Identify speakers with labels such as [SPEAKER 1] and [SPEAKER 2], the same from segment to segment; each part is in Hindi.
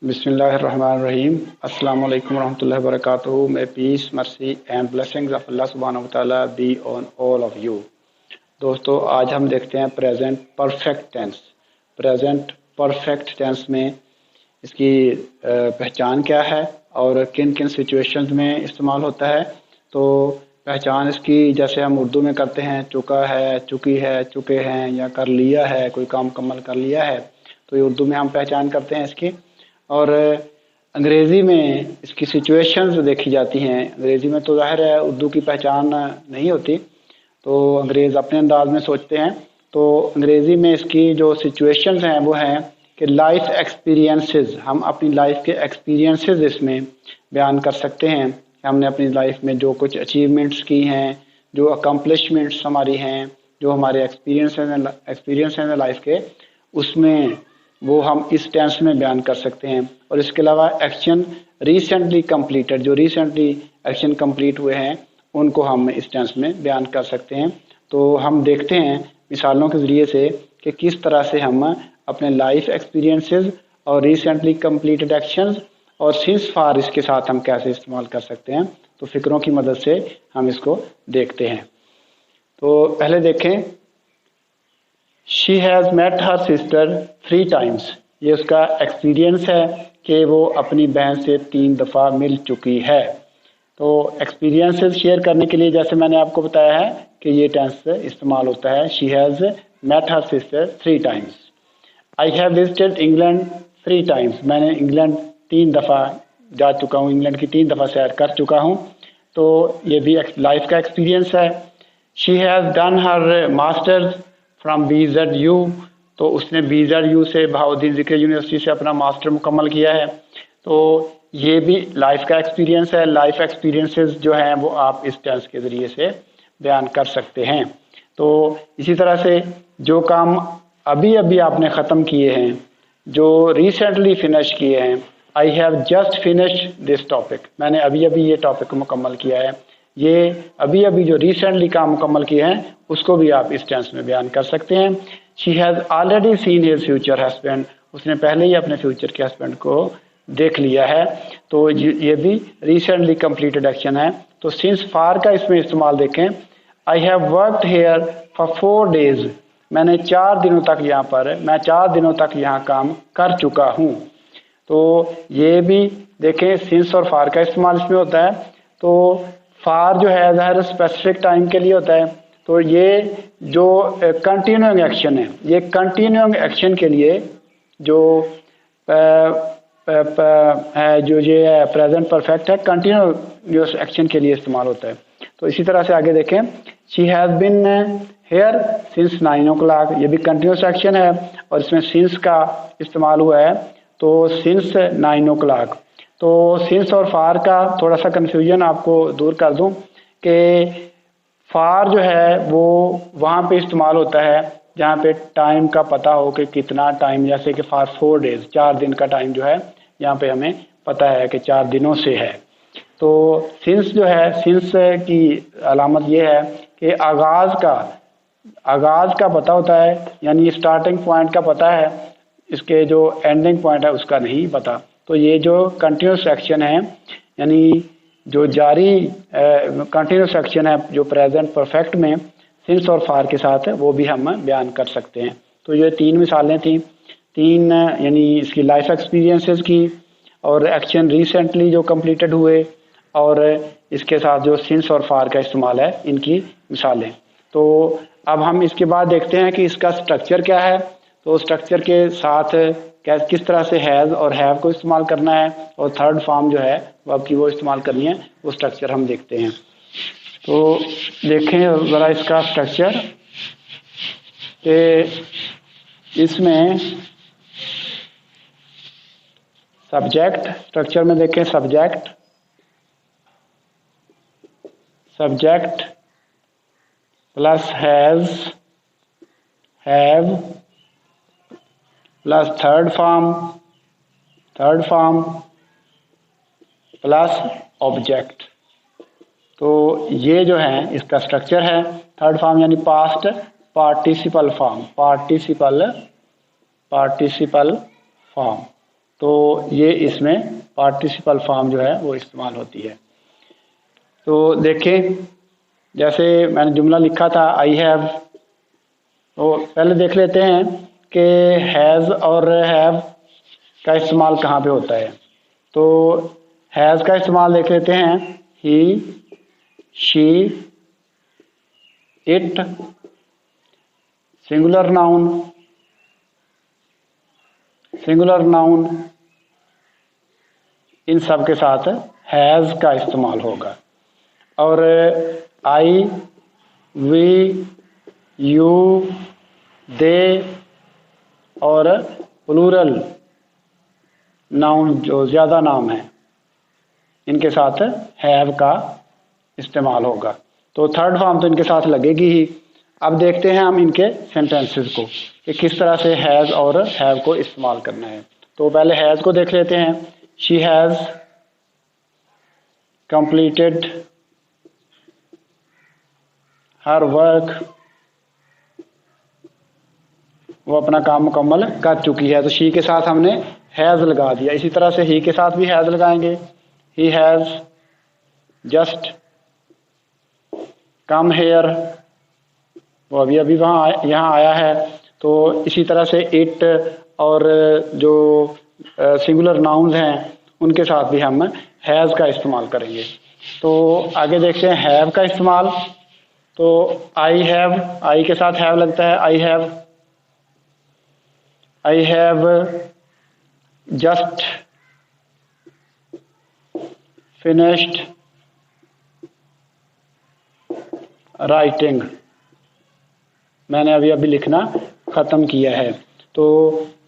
[SPEAKER 1] बिस्मिल्लाहिर्रहमानिर्रहीम। अस्सलाम वालेकुम रहमतुल्लाहि व बरकातुहू। May peace mercy and blessings of Allah सुब्हानहू व तआला be on all of you. दोस्तों, आज हम देखते हैं present perfect tense. Present perfect tense में इसकी पहचान क्या है और किन किन सिचुएशंस में इस्तेमाल होता है। तो पहचान इसकी जैसे हम उर्दू में करते हैं, चुका है, चुकी है, चुके हैं, या कर लिया है, कोई काम मुकम्मल कर लिया है, तो ये उर्दू में हम पहचान करते हैं इसकी। और अंग्रेज़ी में इसकी सिचुएशंस देखी जाती हैं। अंग्रेज़ी में तो ज़ाहिर है उर्दू की पहचान नहीं होती, तो अंग्रेज़ अपने अंदाज में सोचते हैं। तो अंग्रेज़ी में इसकी जो सिचुएशंस हैं वो हैं कि लाइफ एक्सपीरियंसेस, हम अपनी लाइफ के एक्सपीरियंसेस इसमें बयान कर सकते हैं। हमने अपनी लाइफ में जो कुछ अचीवमेंट्स की हैं, जो अकम्पलिशमेंट्स हमारी हैं, जो हमारे एक्सपीरियंस हैं लाइफ के, उसमें वो हम इस टेंस में बयान कर सकते हैं। और इसके अलावा एक्शन रिसेंटली कंप्लीटेड, जो रिसेंटली एक्शन कंप्लीट हुए हैं, उनको हम इस टेंस में बयान कर सकते हैं। तो हम देखते हैं मिसालों के ज़रिए से कि किस तरह से हम अपने लाइफ एक्सपीरियंसेस और रिसेंटली कंप्लीटेड एक्शंस और सिंस फार इसके साथ हम कैसे इस्तेमाल कर सकते हैं। तो फ़िक्रों की मदद से हम इसको देखते हैं। तो पहले देखें, she has met her sister 3 times. ये उसका एक्सपीरियंस है कि वो अपनी बहन से 3 दफ़ा मिल चुकी है। तो एक्सपीरियंसेस शेयर करने के लिए जैसे मैंने आपको बताया है कि ये टेंस इस्तेमाल होता है। She has met her sister 3 times. I have visited England 3 times. मैंने इंग्लैंड 3 दफ़ा जा चुका हूँ, इंग्लैंड की 3 दफ़ा सैर कर चुका हूँ। तो ये भी लाइफ का एक्सपीरियंस है। She has done her masters from BZU। तो उसने BZU से, बहाउद्दीन ज़िक्र यूनिवर्सिटी से अपना मास्टर मुकम्मल किया है। तो ये भी लाइफ का एक्सपीरियंस है। लाइफ एक्सपीरियंसेस जो हैं वो आप इस टेंस के ज़रिए से बयान कर सकते हैं। तो इसी तरह से जो काम अभी अभी आपने ख़त्म किए हैं, जो रिसेंटली फिनिश किए हैं, I have just finished this topic. मैंने अभी अभी ये टॉपिक मुकम्मल किया है। ये अभी अभी जो रिसेंटली काम मुकम्मल किए हैं उसको भी आप इस टेंस में बयान कर सकते हैं। She has already seen his future husband. उसने पहले ही अपने फ्यूचर के हस्बैंड को देख लिया है। तो ये भी रिसेंटली कंप्लीटेड एक्शन है। तो सिंस फार का इसमें इस्तेमाल देखें। I have worked here for 4 days. मैंने 4 दिनों तक मैं 4 दिनों तक यहाँ काम कर चुका हूँ। तो ये भी देखें, सिंस और फार का इस्तेमाल इसमें होता है। तो फार जो है ज़ाहिर स्पेसिफिक टाइम के लिए होता है। तो ये जो कंटिन्यूइंग एक्शन है, ये कंटिन्यूइंग एक्शन के लिए जो जो ये प्रेजेंट परफेक्ट है, कंटिन्यूस एक्शन के लिए इस्तेमाल होता है। तो इसी तरह से आगे देखें, she has been here since 9 o'clock। ये भी कंटिन्यूस एक्शन है और इसमें सिंस का इस्तेमाल हुआ है। तो सिंस 9 o'clock। तो सिंस और फार का थोड़ा सा कन्फ्यूजन आपको दूर कर दूं कि फार जो है वो वहाँ पे इस्तेमाल होता है जहाँ पे टाइम का पता हो कि कितना टाइम, जैसे कि फार 4 डेज, 4 दिन का टाइम जो है यहाँ पे हमें पता है कि 4 दिनों से है। तो सिंस जो है, सिंस की अलामत ये है कि आगाज़ का पता होता है, यानी स्टार्टिंग पॉइंट का पता है, इसके जो एंडिंग पॉइंट है उसका नहीं पता। तो ये जो कंटिन्यूस एक्शन है, यानी जो जारी कंटिन्यूस एक्शन है जो प्रेजेंट परफेक्ट में सिंस और फार के साथ है, वो भी हम बयान कर सकते हैं। तो ये 3 मिसालें थी, 3 यानी इसकी लाइफ एक्सपीरियंसेस की, और एक्शन रिसेंटली जो कंप्लीटेड हुए, और इसके साथ जो सिंस और फार का इस्तेमाल है, इनकी मिसालें। तो अब हम इसके बाद देखते हैं कि इसका स्ट्रक्चर क्या है। तो स्ट्रक्चर के साथ किस तरह से हैज़ और हैव को इस्तेमाल करना है और थर्ड फॉर्म जो है वर्ब की वो इस्तेमाल करनी है, वो स्ट्रक्चर हम देखते हैं। तो देखें ज़रा इसका स्ट्रक्चर कि इसमें सब्जेक्ट, स्ट्रक्चर में देखें subject plus has, have plus third form plus object. तो ये जो है इसका स्ट्रक्चर है। थर्ड फॉर्म यानी पास्ट पार्टिसिपल फॉर्म, तो ये इसमें पार्टिसिपल फॉर्म जो है वो इस्तेमाल होती है। तो देखें, जैसे मैंने जुमला लिखा था आई हैव, तो पहले देख लेते हैं कि हैज़ और हैव का इस्तेमाल कहाँ पे होता है। तो हैज़ का इस्तेमाल देख लेते हैं, he, she, it, singular noun इन सब के साथ हैज़ का इस्तेमाल होगा। और आई, वी, यू, दे और प्लूरल नाउन जो ज़्यादा नाम है इनके साथ हैव का इस्तेमाल होगा। तो थर्ड फॉर्म तो इनके साथ लगेगी ही। अब देखते हैं हम इनके सेंटेंसेस को कि किस तरह से हैज़ और हैव को इस्तेमाल करना है। तो पहले हैज़ को देख लेते हैं। She has completed her work, वो अपना काम मुकम्मल कर चुकी है। तो शी के साथ हमने हैज़ लगा दिया। इसी तरह से ही के साथ भी हैज़ लगाएंगे। He has just come here, वो अभी अभी यहाँ आया है। तो इसी तरह से इट और जो सिंगुलर नाउन्स हैं उनके साथ भी हम हैज़ का इस्तेमाल करेंगे। तो आगे देखते हैं हैव का इस्तेमाल। तो आई हैव, आई के साथ हैव लगता है। I have just finished writing, मैंने अभी अभी लिखना ख़त्म किया है। तो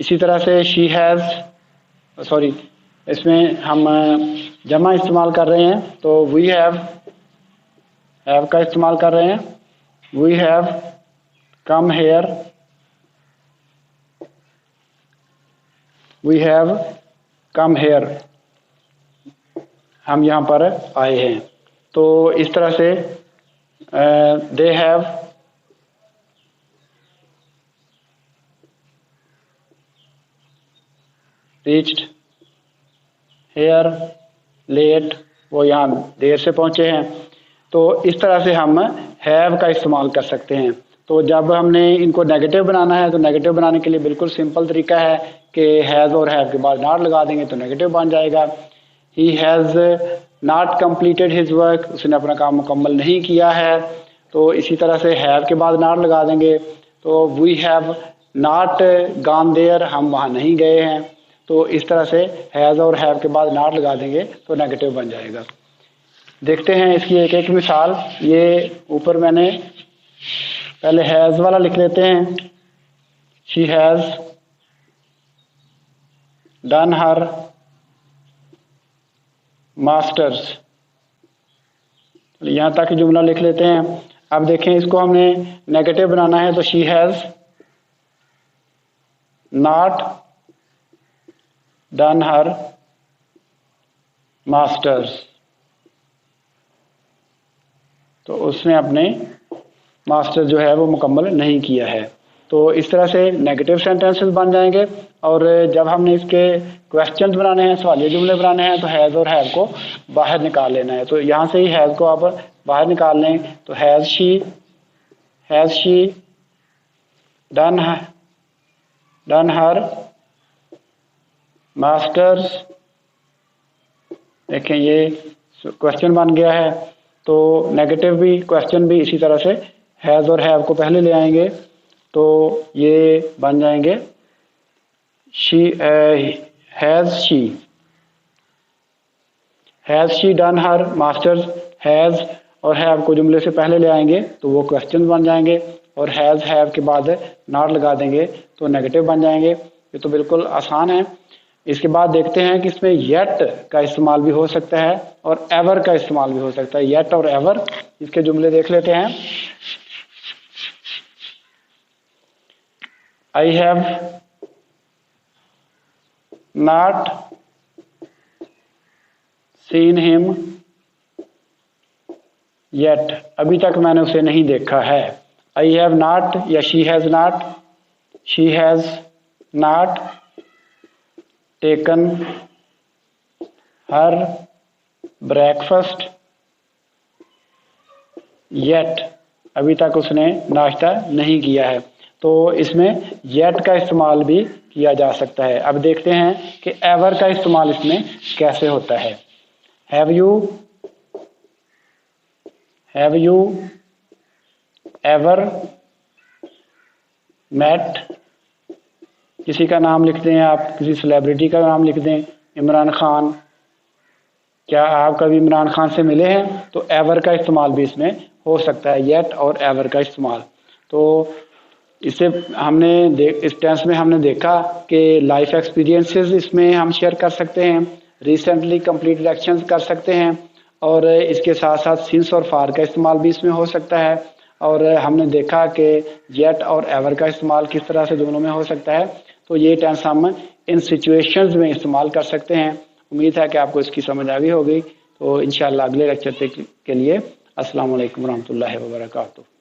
[SPEAKER 1] इसी तरह से शी हैज़, सॉरी इसमें हम जमा इस्तेमाल कर रहे हैं। तो वी हैव का इस्तेमाल कर रहे हैं। We have come here, we have come here, हम यहाँ पर आए हैं। तो इस तरह से they have reached here late, वो यहाँ देर से पहुँचे हैं। तो इस तरह से हम हैव का इस्तेमाल कर सकते हैं। तो जब हमने इनको नेगेटिव बनाना है तो नेगेटिव बनाने के लिए बिल्कुल सिंपल तरीका है कि हैज़ और हैव के बाद नॉट लगा देंगे तो नेगेटिव बन जाएगा। He has not completed his work, उसने अपना काम मुकम्मल नहीं किया है। तो इसी तरह से हैव के बाद नॉट लगा देंगे। तो we have not gone there, हम वहाँ नहीं गए हैं। तो इस तरह से हैज़ और हैव के बाद नॉट लगा देंगे तो नेगेटिव बन जाएगा। देखते हैं इसकी एक एक मिसाल। ये ऊपर मैंने पहले हैज़ वाला लिख लेते हैं। She has done her masters, यहाँ तक जुमला लिख लेते हैं। अब देखें इसको हमने नेगेटिव बनाना है। तो she has not done her masters, तो उसने अपने मास्टर जो है वो मुकम्मल नहीं किया है। तो इस तरह से नेगेटिव सेंटेंसेस बन जाएंगे। और जब हमने इसके क्वेश्चंस बनाने हैं, सवालिया जुमले बनाने हैं, तो हैज़ और हैव को बाहर निकाल लेना है। तो यहाँ से ही हैज़ को आप बाहर निकाल लें। तो has she done her masters, देखें ये क्वेश्चन बन गया है। तो नेगेटिव भी क्वेश्चन भी इसी तरह से हैज़ और हैव को पहले ले आएंगे। तो ये बन जाएंगे has she done her masters. Has और हैव को जुमले से पहले ले आएंगे तो वो क्वेश्चन बन जाएंगे। और हैज़ हैव के बाद नॉट लगा देंगे तो नेगेटिव बन जाएंगे। ये तो बिल्कुल आसान है। इसके बाद देखते हैं कि इसमें येट का इस्तेमाल भी हो सकता है और एवर का इस्तेमाल भी हो सकता है। येट और एवर, इसके जुमले देख लेते हैं। I have not seen him yet, अभी तक मैंने उसे नहीं देखा है। आई हैव नॉट या she has not taken her breakfast, yet अभी तक उसने नाश्ता नहीं किया है। तो इसमें येट का इस्तेमाल भी किया जा सकता है। अब देखते हैं कि एवर का इस्तेमाल इसमें कैसे होता है। हैव यू एवर मेट, किसी का नाम लिख दें आप, किसी सेलिब्रिटी का नाम लिख दें, इमरान खान, क्या आप कभी इमरान खान से मिले हैं? तो एवर का इस्तेमाल भी इसमें हो सकता है, येट और एवर का इस्तेमाल। तो इसे इस टेंस में हमने देखा कि लाइफ एक्सपीरियंसेस इसमें हम शेयर कर सकते हैं, रिसेंटली कंप्लीटेड एक्शंस कर सकते हैं, और इसके साथ साथ सिंस और फार का इस्तेमाल भी इसमें हो सकता है। और हमने देखा कि येट और एवर का इस्तेमाल किस तरह से दोनों में हो सकता है। तो ये टेंस हम इन सिचुएशंस में इस्तेमाल कर सकते हैं। उम्मीद है कि आपको इसकी समझ आ गई होगी। तो इंशाल्लाह अगले लेक्चर के लिए अस्सलाम वालेकुम रहमतुल्लाहि व बरकातुहू।